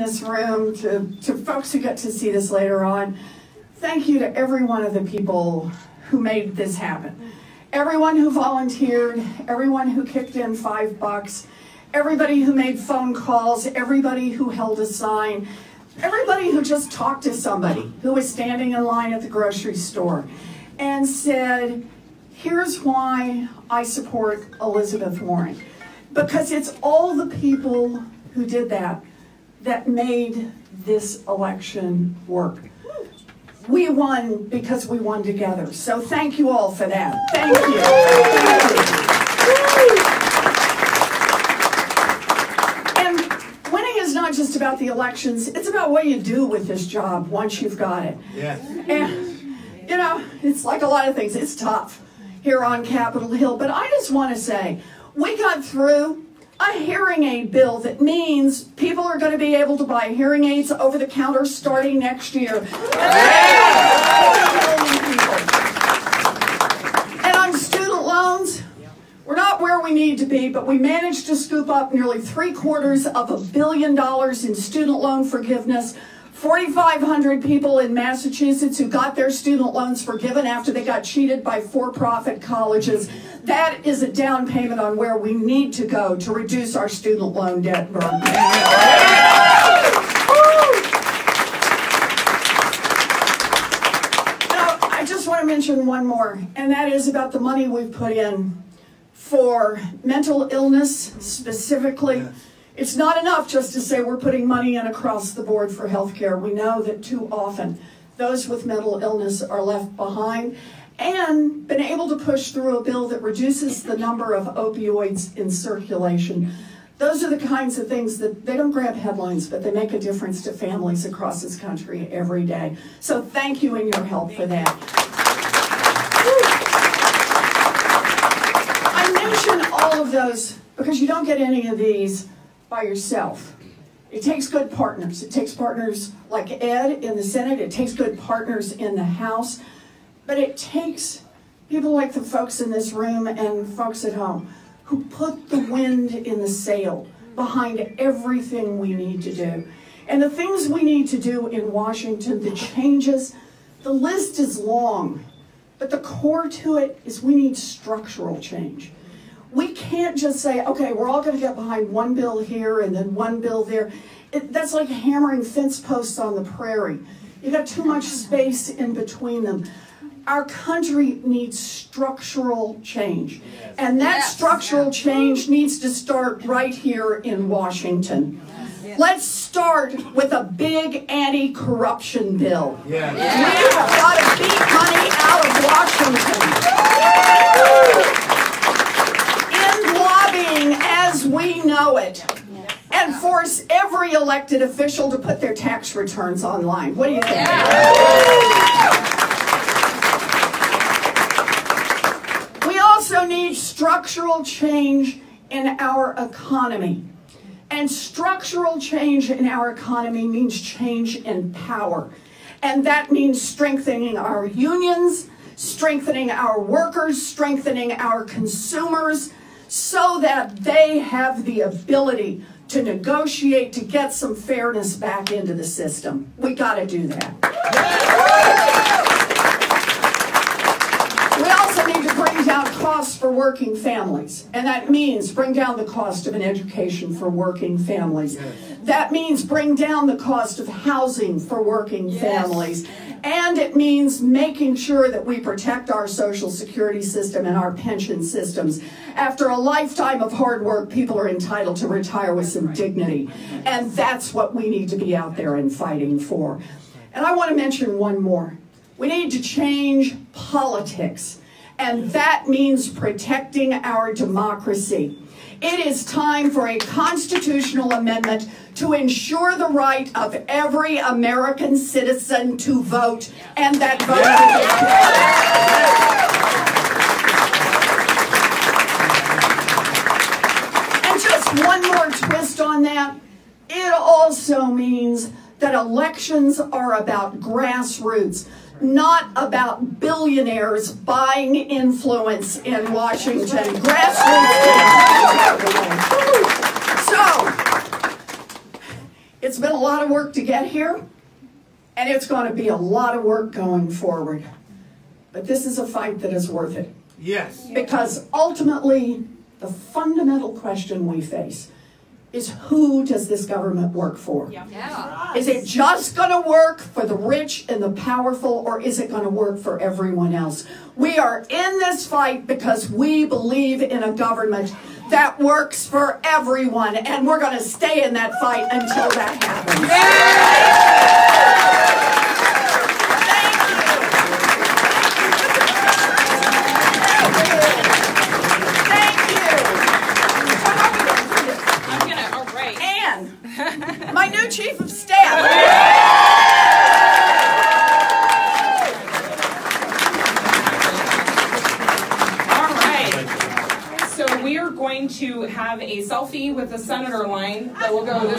this room, to folks who get to see this later on, thank you to every one of the people who made this happen. Everyone who volunteered, everyone who kicked in $5, everybody who made phone calls, everybody who held a sign, everybody who just talked to somebody who was standing in line at the grocery store and said, here's why I support Elizabeth Warren. Because it's all the people who did that that made this election work. We won because we won together. So thank you all for that. Thank you. And winning is not just about the elections. It's about what you do with this job once you've got it. Yes. And, you know, it's like a lot of things. It's tough here on Capitol Hill. But I just want to say, we got through a hearing aid bill that means people are going to be able to buy hearing aids over the counter starting next year. And on student loans, we're not where we need to be, but we managed to scoop up nearly $750 million in student loan forgiveness. 4,500 people in Massachusetts who got their student loans forgiven after they got cheated by for-profit colleges. That is a down payment on where we need to go to reduce our student loan debt burden. Now, I just want to mention one more, and that is about the money we've put in for mental illness specifically. It's not enough just to say we're putting money in across the board for health care. We know that too often those with mental illness are left behind, and been able to push through a bill that reduces the number of opioids in circulation. Those are the kinds of things that they don't grab headlines, but they make a difference to families across this country every day. So thank you and your help for that. I mention all of those because you don't get any of these by yourself. It takes good partners. It takes partners like Ed in the Senate. It takes good partners in the House. But it takes people like the folks in this room and folks at home who put the wind in the sail behind everything we need to do. And the things we need to do in Washington, the changes, the list is long, but the core to it is we need structural change. We can't just say, okay, we're all going to get behind one bill here and then one bill there. That's like hammering fence posts on the prairie. You got too much space in between them. Our country needs structural change. And that structural change needs to start right here in Washington. Let's start with a big anti-corruption bill. We have got to beat money out of Washington. Lobbying as we know it, and force every elected official to put their tax returns online. What do you think? We also need structural change in our economy. And structural change in our economy means change in power. And that means strengthening our unions, strengthening our workers, strengthening our consumers, so that they have the ability to negotiate to get some fairness back into the system. We got to do that. We also need to bring down costs for working families. And that means bring down the cost of an education for working families. That means bring down the cost of housing for working families. And it means making sure that we protect our social security system and our pension systems. After a lifetime of hard work, people are entitled to retire with some dignity. And that's what we need to be out there and fighting for. And I want to mention one more. We need to change politics. And that means protecting our democracy. It is time for a constitutional amendment to ensure the right of every American citizen to vote, and that vote is And just one more twist on that, it also means that elections are about grassroots, not about billionaires buying influence in Washington. Grassroots. So, It's been a lot of work to get here, and it's going to be a lot of work going forward. But this is a fight that is worth it. Yes. Because ultimately, the fundamental question we face is, who does this government work for? Yeah. Is it just going to work for the rich and the powerful, or is it going to work for everyone else? We are in this fight because we believe in a government that works for everyone, and we're going to stay in that fight until that happens. My new chief of staff. All right. So we are going to have a selfie with the senator line that will go this